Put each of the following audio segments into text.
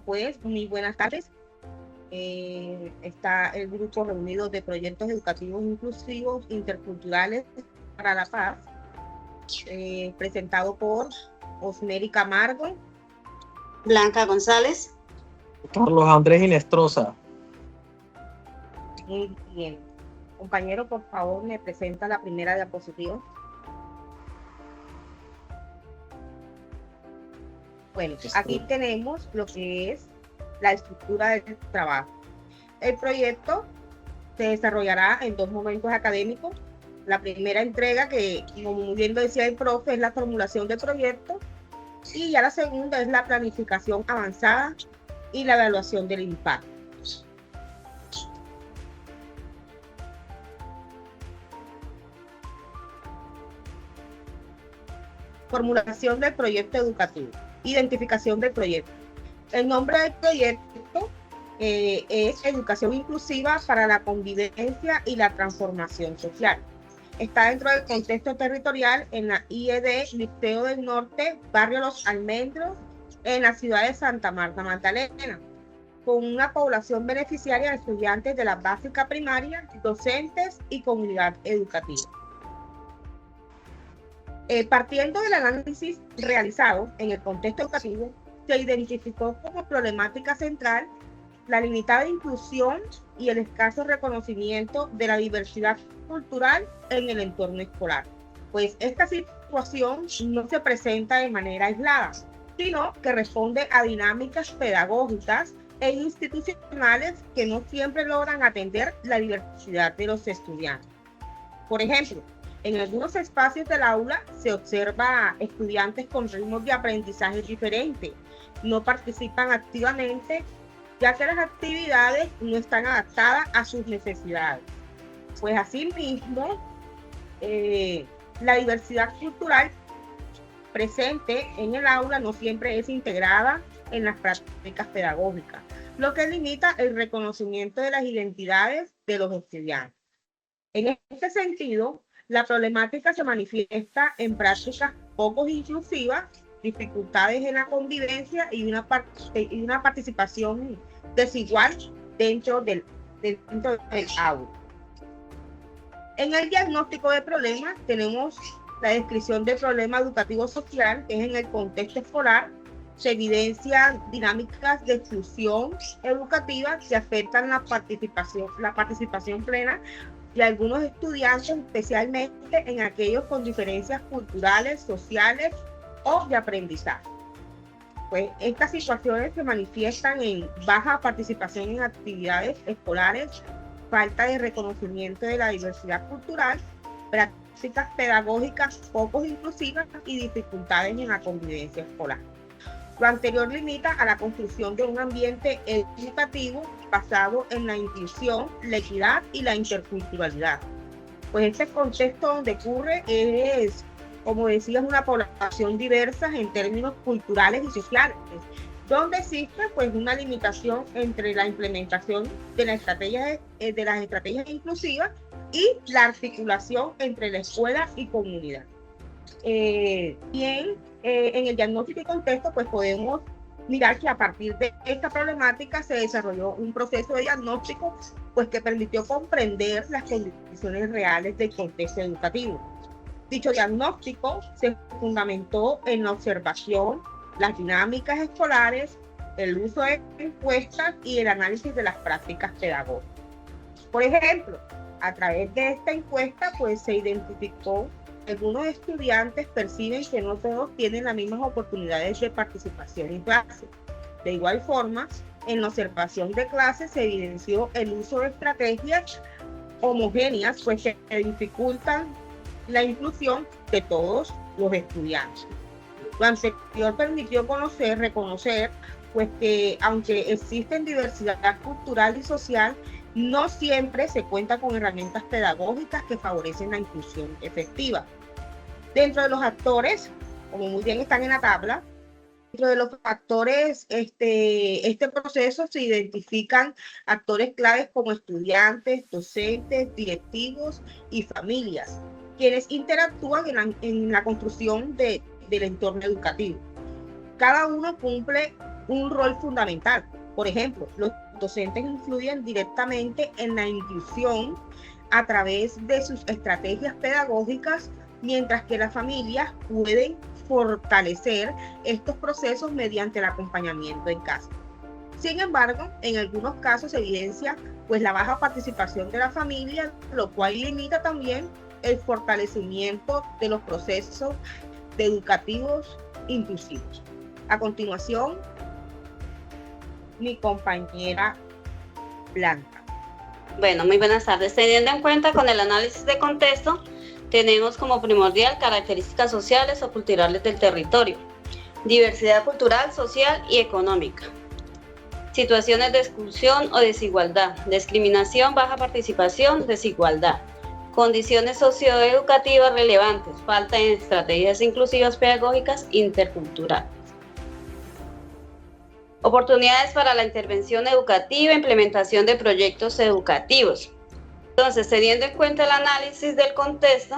Pues muy buenas tardes. Está el grupo reunido de proyectos educativos inclusivos interculturales para la paz, presentado por Osmeri Camargo, Blanca González, Carlos Andrés Inestrosa. Muy bien. Compañero, por favor, me presenta la primera diapositiva. Bueno, aquí tenemos lo que es la estructura del trabajo. El proyecto se desarrollará en dos momentos académicos. La primera entrega, que como muy bien lo decía el profe, es la formulación del proyecto, y ya la segunda es la planificación avanzada y la evaluación del impacto. Formulación del proyecto educativo. Identificación del proyecto. El nombre del proyecto es Educación Inclusiva para la Convivencia y la Transformación Social. Está dentro del contexto territorial en la IED Liceo del Norte, Barrio Los Almendros, en la ciudad de Santa Marta, Magdalena, con una población beneficiaria de estudiantes de la básica primaria, docentes y comunidad educativa. Partiendo del análisis realizado en el contexto educativo, se identificó como problemática central la limitada inclusión y el escaso reconocimiento de la diversidad cultural en el entorno escolar. Pues esta situación no se presenta de manera aislada, sino que responde a dinámicas pedagógicas e institucionales que no siempre logran atender la diversidad de los estudiantes. Por ejemplo, en algunos espacios del aula se observa estudiantes con ritmos de aprendizaje diferentes, no participan activamente, ya que las actividades no están adaptadas a sus necesidades. Pues asimismo, la diversidad cultural presente en el aula no siempre es integrada en las prácticas pedagógicas, lo que limita el reconocimiento de las identidades de los estudiantes. En este sentido, la problemática se manifiesta en prácticas poco inclusivas, dificultades en la convivencia y una participación desigual dentro del aula. En el diagnóstico de problemas tenemos la descripción del problema educativo social, que es en el contexto escolar. Se evidencian dinámicas de exclusión educativa que afectan la participación plena de algunos estudiantes, especialmente en aquellos con diferencias culturales, sociales o de aprendizaje. Pues estas situaciones se manifiestan en baja participación en actividades escolares, falta de reconocimiento de la diversidad cultural, prácticas pedagógicas poco inclusivas y dificultades en la convivencia escolar. Lo anterior limita a la construcción de un ambiente educativo basado en la inclusión, la equidad y la interculturalidad. Pues este contexto donde ocurre es, como decía, una población diversa en términos culturales y sociales, donde existe pues una limitación entre la implementación de las estrategias inclusivas y la articulación entre la escuela y comunidad. En el diagnóstico y contexto, pues podemos mirar que a partir de esta problemática se desarrolló un proceso de diagnóstico pues que permitió comprender las condiciones reales del contexto educativo. Dicho diagnóstico se fundamentó en la observación, las dinámicas escolares, el uso de encuestas y el análisis de las prácticas pedagógicas. Por ejemplo, a través de esta encuesta pues se identificó que algunos estudiantes perciben que no todos tienen las mismas oportunidades de participación en clase. De igual forma, en la observación de clases se evidenció el uso de estrategias homogéneas pues que dificultan la inclusión de todos los estudiantes. Lo anterior permitió reconocer pues que aunque existen diversidad cultural y social, no siempre se cuenta con herramientas pedagógicas que favorecen la inclusión efectiva. Dentro de los actores, como muy bien están en la tabla, dentro de los factores, este proceso se identifican actores claves como estudiantes, docentes, directivos y familias, quienes interactúan en la construcción del entorno educativo. Cada uno cumple un rol fundamental. Por ejemplo, los docentes influyen directamente en la inclusión a través de sus estrategias pedagógicas, mientras que las familias pueden fortalecer estos procesos mediante el acompañamiento en casa. Sin embargo, en algunos casos se evidencia pues la baja participación de la familia, lo cual limita también el fortalecimiento de los procesos educativos inclusivos. A continuación, mi compañera Blanca. Bueno, muy buenas tardes. Teniendo en cuenta con el análisis de contexto, tenemos como primordial características sociales o culturales del territorio, diversidad cultural, social y económica, situaciones de exclusión o desigualdad, discriminación, baja participación, desigualdad, condiciones socioeducativas relevantes, falta de estrategias inclusivas pedagógicas interculturales. Oportunidades para la intervención educativa e implementación de proyectos educativos. Entonces, teniendo en cuenta el análisis del contexto,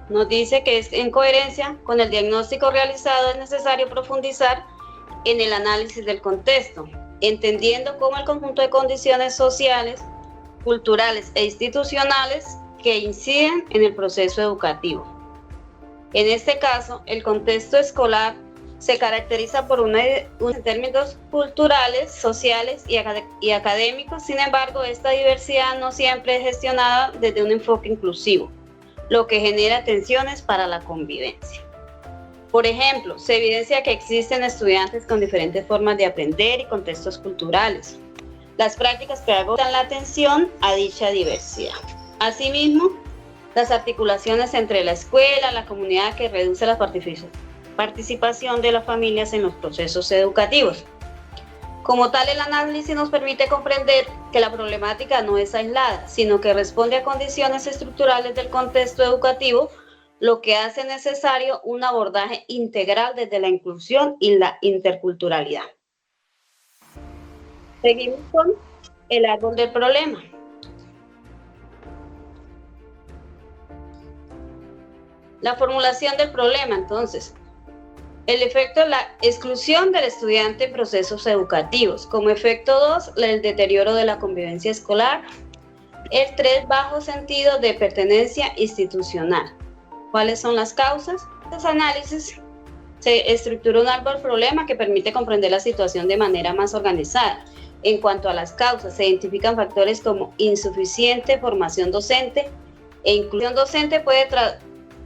nos dice que es en coherencia con el diagnóstico realizado, es necesario profundizar en el análisis del contexto, entendiendo cómo el conjunto de condiciones sociales, culturales e institucionales que inciden en el proceso educativo. En este caso, el contexto escolar se caracteriza por en términos culturales, sociales y académicos. Sin embargo, esta diversidad no siempre es gestionada desde un enfoque inclusivo, lo que genera tensiones para la convivencia. Por ejemplo, se evidencia que existen estudiantes con diferentes formas de aprender y contextos culturales. Las prácticas pedagógicas dan la atención a dicha diversidad. Asimismo, las articulaciones entre la escuela, la comunidad, que reduce la participación de las familias en los procesos educativos. Como tal, el análisis nos permite comprender que la problemática no es aislada, sino que responde a condiciones estructurales del contexto educativo, lo que hace necesario un abordaje integral desde la inclusión y la interculturalidad. Seguimos con el árbol del problema. La formulación del problema, entonces. El efecto de la exclusión del estudiante en procesos educativos. Como efecto 2, el deterioro de la convivencia escolar. El 3, bajo sentido de pertenencia institucional. ¿Cuáles son las causas? En este análisis se estructura un árbol problema que permite comprender la situación de manera más organizada. En cuanto a las causas, se identifican factores como insuficiente formación docente e inclusión docente puede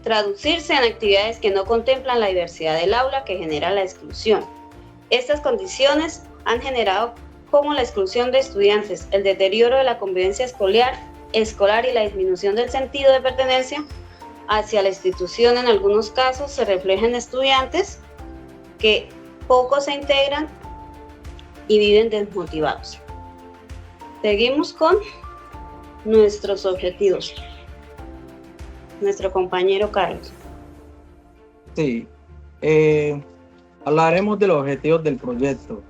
traducirse en actividades que no contemplan la diversidad del aula, que genera la exclusión. Estas condiciones han generado como la exclusión de estudiantes, el deterioro de la convivencia escolar y la disminución del sentido de pertenencia hacia la institución. En algunos casos se refleja en estudiantes que poco se integran y viven desmotivados. Seguimos con nuestros objetivos. Nuestro compañero Carlos. Sí, hablaremos de los objetivos del proyecto.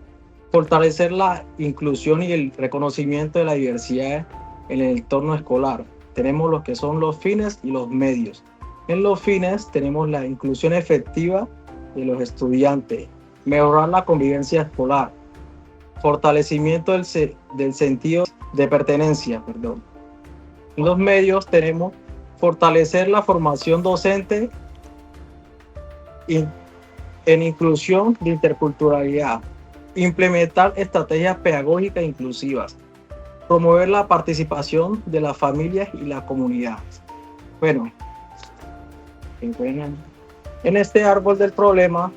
Fortalecer la inclusión y el reconocimiento de la diversidad en el entorno escolar. Tenemos lo que son los fines y los medios. En los fines tenemos la inclusión efectiva de los estudiantes, mejorar la convivencia escolar, fortalecimiento del sentido de pertenencia. En los medios tenemos fortalecer la formación docente en inclusión de interculturalidad, implementar estrategias pedagógicas inclusivas, promover la participación de las familias y la comunidad. Bueno, en este árbol del problema,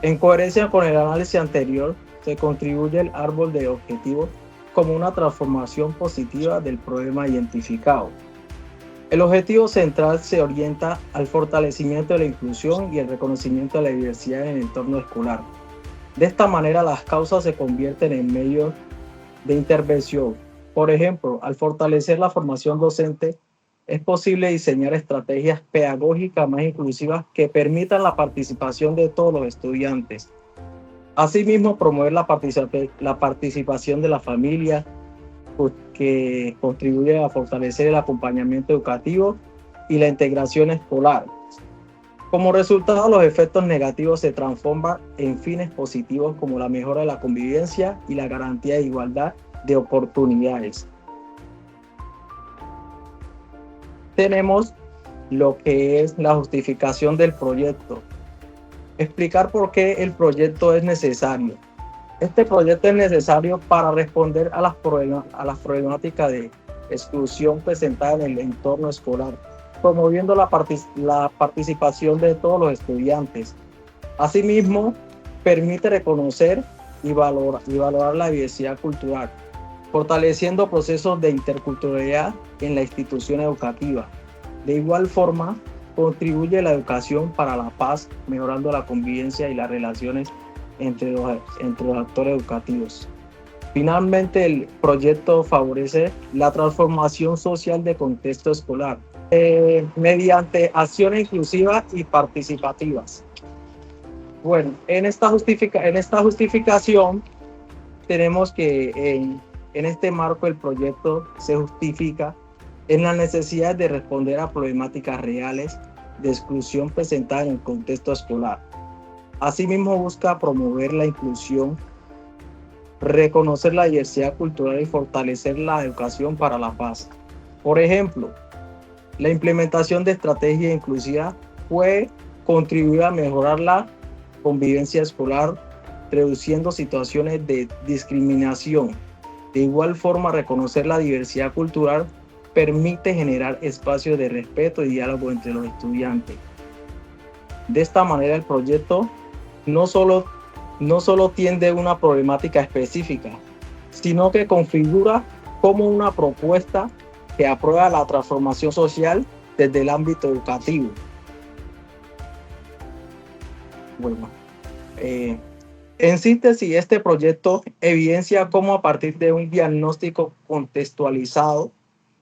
en coherencia con el análisis anterior, se contribuye el árbol de objetivos como una transformación positiva del problema identificado. El objetivo central se orienta al fortalecimiento de la inclusión y el reconocimiento de la diversidad en el entorno escolar. De esta manera, las causas se convierten en medios de intervención. Por ejemplo, al fortalecer la formación docente, es posible diseñar estrategias pedagógicas más inclusivas que permitan la participación de todos los estudiantes. Asimismo, promover la participación de la familia, que contribuye a fortalecer el acompañamiento educativo y la integración escolar. Como resultado, los efectos negativos se transforman en fines positivos como la mejora de la convivencia y la garantía de igualdad de oportunidades. Tenemos lo que es la justificación del proyecto. Explicar por qué el proyecto es necesario. Este proyecto es necesario para responder a las problemáticas de exclusión presentadas en el entorno escolar, promoviendo la participación de todos los estudiantes. Asimismo, permite reconocer y valorar la diversidad cultural, fortaleciendo procesos de interculturalidad en la institución educativa. De igual forma, contribuye a la educación para la paz, mejorando la convivencia y las relaciones entre los actores educativos. Finalmente, el proyecto favorece la transformación social del contexto escolar mediante acciones inclusivas y participativas. Bueno, en esta justificación tenemos que en este marco el proyecto se justifica en la necesidad de responder a problemáticas reales de exclusión presentadas en el contexto escolar. Asimismo, busca promover la inclusión, reconocer la diversidad cultural y fortalecer la educación para la paz. Por ejemplo, la implementación de estrategias inclusivas puede contribuir a mejorar la convivencia escolar, reduciendo situaciones de discriminación. De igual forma, reconocer la diversidad cultural permite generar espacios de respeto y diálogo entre los estudiantes. De esta manera, el proyecto no solo tiende a una problemática específica, sino que configura como una propuesta que aprueba la transformación social desde el ámbito educativo. Bueno, en síntesis, este proyecto evidencia cómo a partir de un diagnóstico contextualizado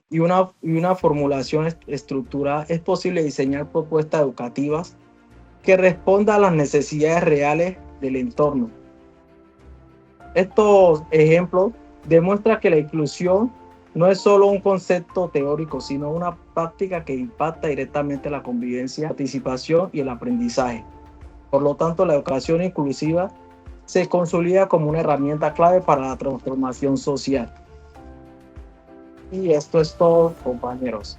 y una formulación estructurada es posible diseñar propuestas educativas que respondan a las necesidades reales del entorno. Estos ejemplos demuestran que la inclusión no es solo un concepto teórico, sino una práctica que impacta directamente la convivencia, participación y el aprendizaje. Por lo tanto, la educación inclusiva se consolida como una herramienta clave para la transformación social. Y esto es todo, compañeros.